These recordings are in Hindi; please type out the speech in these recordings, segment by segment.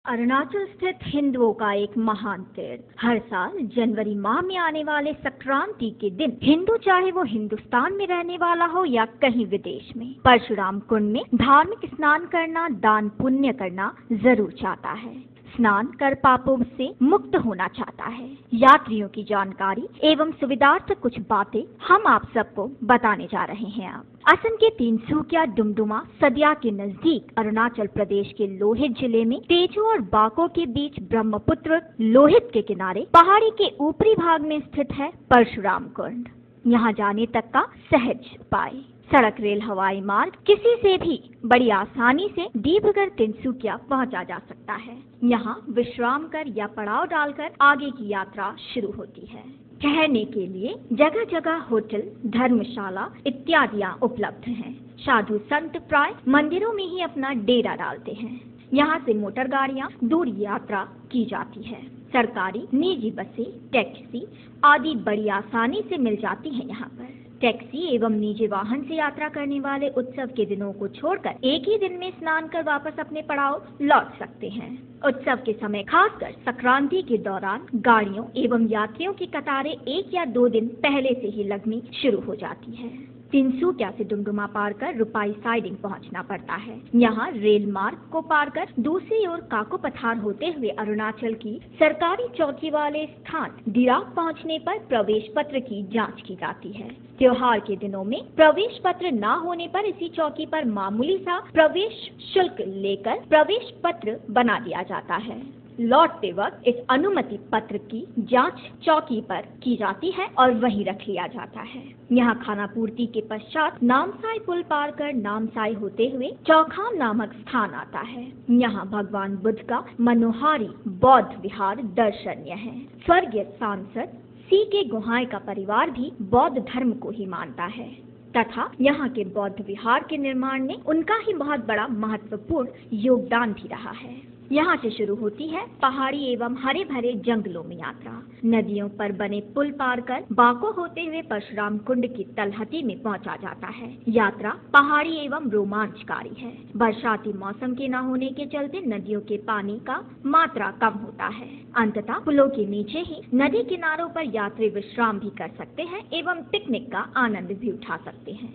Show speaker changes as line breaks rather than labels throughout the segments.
अरुणाचल स्थित हिंदुओं का एक महान तीर्थ। हर साल जनवरी माह में आने वाले संक्रांति के दिन हिंदू, चाहे वो हिंदुस्तान में रहने वाला हो या कहीं विदेश में, परशुराम कुंड में धार्मिक स्नान करना, दान पुण्य करना जरूर चाहता है। स्नान कर पापों से मुक्त होना चाहता है। यात्रियों की जानकारी एवं सुविधार्थ कुछ बातें हम आप सबको बताने जा रहे हैं। आप असम के तिनसुकिया डुमडुमा सदिया के नजदीक अरुणाचल प्रदेश के लोहित जिले में तेजू और बाको के बीच ब्रह्मपुत्र लोहित के किनारे पहाड़ी के ऊपरी भाग में स्थित है परशुराम कुंड। यहाँ जाने तक का सहज उपाय सड़क, रेल, हवाई मार्ग किसी से भी बड़ी आसानी से डिब्रूगढ़ तिनसुकिया पहुंचा जा सकता है। यहाँ विश्राम कर या पड़ाव डालकर आगे की यात्रा शुरू होती है। ठहरने के लिए जगह जगह होटल, धर्मशाला इत्यादियां उपलब्ध हैं। साधु संत प्राय मंदिरों में ही अपना डेरा डालते हैं। यहाँ से मोटर गाड़ियाँ दूर यात्रा की जाती है। सरकारी, निजी बसें, टैक्सी आदि बड़ी आसानी से मिल जाती हैं। यहाँ पर टैक्सी एवं निजी वाहन से यात्रा करने वाले उत्सव के दिनों को छोड़कर एक ही दिन में स्नान कर वापस अपने पड़ाव लौट सकते हैं। उत्सव के समय, खासकर संक्रांति के दौरान, गाड़ियों एवं यात्रियों की कतारें 1 या 2 दिन पहले से ही लगनी शुरू हो जाती है। तिनसुकिया से डुमडुमा पार कर रुपाई साइडिंग पहुंचना पड़ता है। यहाँ रेल मार्ग को पार कर दूसरी ओर काको पठार होते हुए अरुणाचल की सरकारी चौकी वाले स्थान दिराक पहुंचने पर प्रवेश पत्र की जांच की जाती है। त्योहार के दिनों में प्रवेश पत्र न होने पर इसी चौकी पर मामूली सा प्रवेश शुल्क लेकर प्रवेश पत्र बना दिया जाता है। लौटते वक्त इस अनुमति पत्र की जांच चौकी पर की जाती है और वहीं रख लिया जाता है। यहाँ खाना पूर्ति के पश्चात नामसाई पुल पार कर नामसाई होते हुए चौखाम नामक स्थान आता है। यहाँ भगवान बुद्ध का मनोहारी बौद्ध विहार दर्शनीय है। स्वर्गीय सांसद C.K. गुहाएं का परिवार भी बौद्ध धर्म को ही मानता है तथा यहाँ के बौद्ध विहार के निर्माण में उनका ही बहुत बड़ा महत्वपूर्ण योगदान भी रहा है। यहाँ से शुरू होती है पहाड़ी एवं हरे भरे जंगलों में यात्रा। नदियों पर बने पुल पार कर बाको होते हुए परशुराम कुंड की तलहटी में पहुँचा जाता है। यात्रा पहाड़ी एवं रोमांचकारी है। बरसाती मौसम के न होने के चलते नदियों के पानी का मात्रा कम होता है। अंततः पुलों के नीचे ही नदी किनारों पर यात्री विश्राम भी कर सकते हैं एवं पिकनिक का आनंद भी उठा सकते हैं।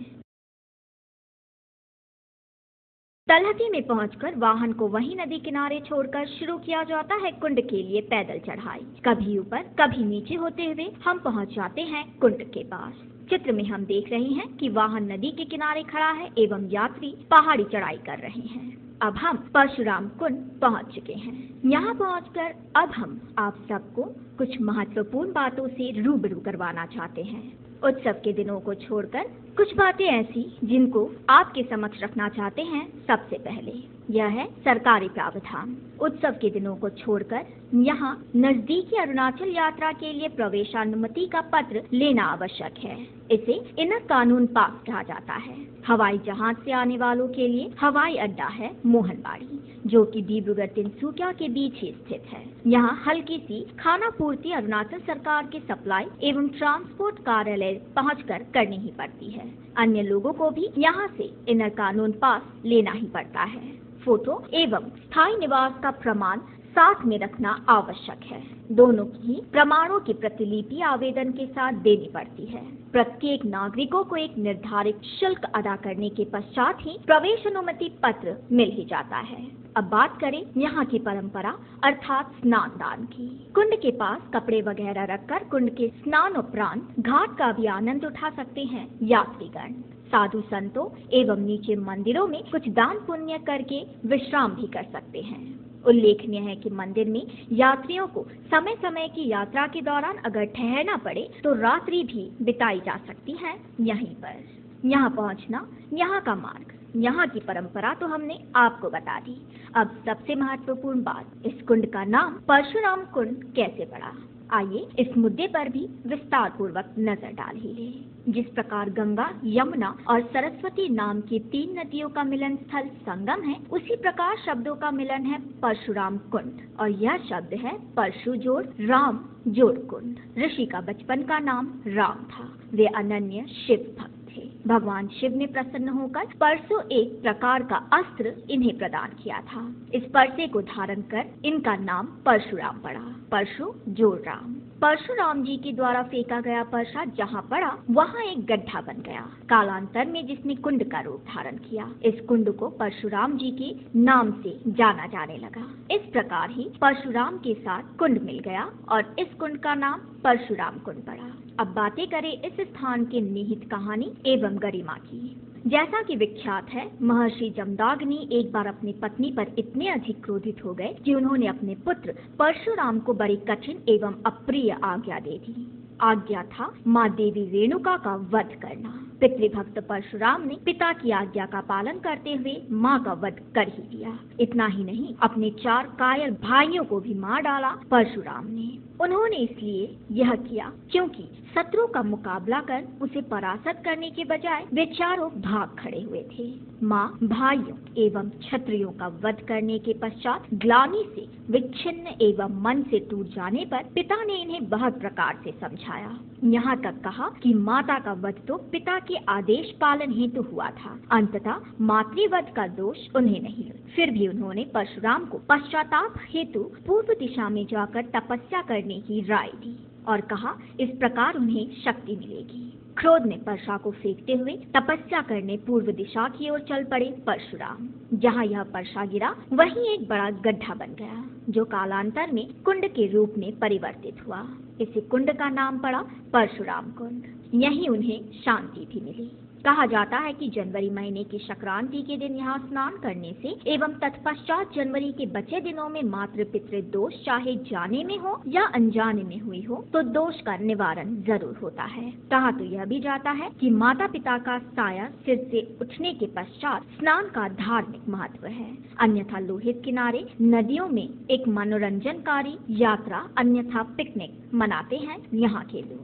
तलहटी में पहुंचकर वाहन को वहीं नदी किनारे छोड़कर शुरू किया जाता है कुंड के लिए पैदल चढ़ाई। कभी ऊपर कभी नीचे होते हुए हम पहुंच जाते हैं कुंड के पास। चित्र में हम देख रहे हैं कि वाहन नदी के किनारे खड़ा है एवं यात्री पहाड़ी चढ़ाई कर रहे हैं। अब हम परशुराम कुंड पहुंच चुके हैं। यहाँ पहुंचकर अब हम आप सबको कुछ महत्वपूर्ण बातों से रूबरू करवाना चाहते हैं। उत्सव के दिनों को छोड़कर कुछ बातें ऐसी जिनको आपके समक्ष रखना चाहते हैं। सबसे पहले यह है सरकारी प्रावधान। उत्सव के दिनों को छोड़कर यहाँ नजदीकी अरुणाचल यात्रा के लिए प्रवेशानुमति का पत्र लेना आवश्यक है। इसे इनर कानून पास कहा जाता है। हवाई जहाज से आने वालों के लिए हवाई अड्डा है मोहनबाड़ी, जो कि डिब्रूगढ़ तिनसुकिया के बीच ही स्थित है। यहाँ हल्की सी खाना पूर्ति अरुणाचल सरकार के सप्लाई एवं ट्रांसपोर्ट कार्यालय पहुंचकर करनी ही पड़ती है। अन्य लोगों को भी यहाँ से इनर कानून पास लेना ही पड़ता है। फोटो एवं स्थायी निवास का प्रमाण साथ में रखना आवश्यक है। दोनों की प्रमाणों की प्रतिलिपि आवेदन के साथ देनी पड़ती है। प्रत्येक नागरिकों को एक निर्धारित शुल्क अदा करने के पश्चात ही प्रवेश अनुमति पत्र मिल ही जाता है। अब बात करें यहाँ की परंपरा अर्थात स्नान दान की। कुंड के पास कपड़े वगैरह रखकर कुंड के स्नान उपरांत घाट का भी आनंद उठा सकते हैं यात्रीगण। साधु संतों एवं नीचे मंदिरों में कुछ दान पुण्य करके विश्राम भी कर सकते हैं। उल्लेखनीय है कि मंदिर में यात्रियों को समय समय की यात्रा के दौरान अगर ठहरना पड़े तो रात्रि भी बिताई जा सकती है यहीं पर। यहाँ पहुँचना, यहाँ का मार्ग, यहाँ की परंपरा तो हमने आपको बता दी। अब सबसे महत्वपूर्ण बात, इस कुंड का नाम परशुराम कुंड कैसे पड़ा। आइए इस मुद्दे पर भी विस्तार पूर्वक नजर डाल ही लें। जिस प्रकार गंगा, यमुना और सरस्वती नाम की 3 नदियों का मिलन स्थल संगम है, उसी प्रकार शब्दों का मिलन है परशुराम कुंड। और यह शब्द है परशु जोड़ राम जोड़ कुंड। ऋषि का बचपन का नाम राम था। वे अनन्य शिव भक्त थे। भगवान शिव ने प्रसन्न होकर परसों एक प्रकार का अस्त्र इन्हें प्रदान किया था। इस परसे को धारण कर इनका नाम परशुराम पड़ा। परशु जोड़ राम। परशुराम जी के द्वारा फेंका गया परसा जहाँ पड़ा वहाँ एक गड्ढा बन गया। कालांतर में जिसने कुंड का रूप धारण किया, इस कुंड को परशुराम जी के नाम से जाना जाने लगा। इस प्रकार ही परशुराम के साथ कुंड मिल गया और इस कुंड का नाम परशुराम कुंड पड़ा। अब बातें करें इस स्थान की निहित कहानी एवं गरिमा की। जैसा कि विख्यात है, महर्षि जमदाग्नि एक बार अपनी पत्नी पर इतने अधिक क्रोधित हो गए कि उन्होंने अपने पुत्र परशुराम को बड़ी कठिन एवं अप्रिय आज्ञा दे दी। आज्ञा था माँ देवी रेणुका का वध करना। पितृभक्त परशुराम ने पिता की आज्ञा का पालन करते हुए माँ का वध कर ही दिया। इतना ही नहीं, अपने 4 कायर भाइयों को भी मार डाला परशुराम ने। उन्होंने इसलिए यह किया क्योंकि शत्रु का मुकाबला कर उसे परास्त करने के बजाय वे चारों भाग खड़े हुए थे। माँ, भाइयों एवं क्षत्रियों का वध करने के पश्चात ग्लानि से विच्छिन्न एवं मन से टूट जाने पर पिता ने इन्हें बहुत प्रकार से समझाया। यहाँ तक कहा कि माता का वध तो पिता के आदेश पालन हेतु हुआ था, अंततः मातृवध का दोष उन्हें नहीं। फिर भी उन्होंने परशुराम को पश्चाताप हेतु पूर्व दिशा में जाकर तपस्या करने की राय दी और कहा इस प्रकार उन्हें शक्ति मिलेगी। क्रोध में परशा को फेंकते हुए तपस्या करने पूर्व दिशा की ओर चल पड़े परशुराम। जहाँ यह परशा गिरा वहीं एक बड़ा गड्ढा बन गया जो कालांतर में कुंड के रूप में परिवर्तित हुआ। इसी कुंड का नाम पड़ा परशुराम कुंड। यहीं उन्हें शांति भी मिली। कहा जाता है कि जनवरी महीने की संक्रांति के दिन यहाँ स्नान करने से एवं तत्पश्चात जनवरी के बचे दिनों में मातृ पितृ दोष चाहे जाने में हो या अनजाने में हुई हो तो दोष का निवारण जरूर होता है। कहा तो यह भी जाता है कि माता पिता का साया सिर से उठने के पश्चात स्नान का धार्मिक महत्व है। अन्यथा लोहित किनारे नदियों में एक मनोरंजनकारी यात्रा अन्यथा पिकनिक मनाते हैं यहाँ के लोग।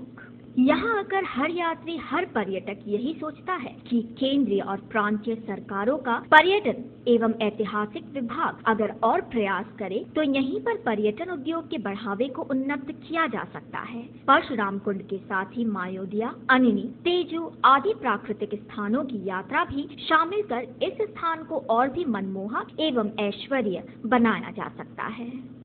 यहाँ आकर हर यात्री, हर पर्यटक यही सोचता है कि केंद्रीय और प्रांतीय सरकारों का पर्यटन एवं ऐतिहासिक विभाग अगर और प्रयास करे तो यहीं पर पर्यटन उद्योग के बढ़ावे को उन्नत किया जा सकता है। परशुराम कुंड के साथ ही मायोदिया, अनिनी, तेजू आदि प्राकृतिक स्थानों की यात्रा भी शामिल कर इस स्थान को और भी मनमोहक एवं ऐश्वर्य बनाया जा सकता है।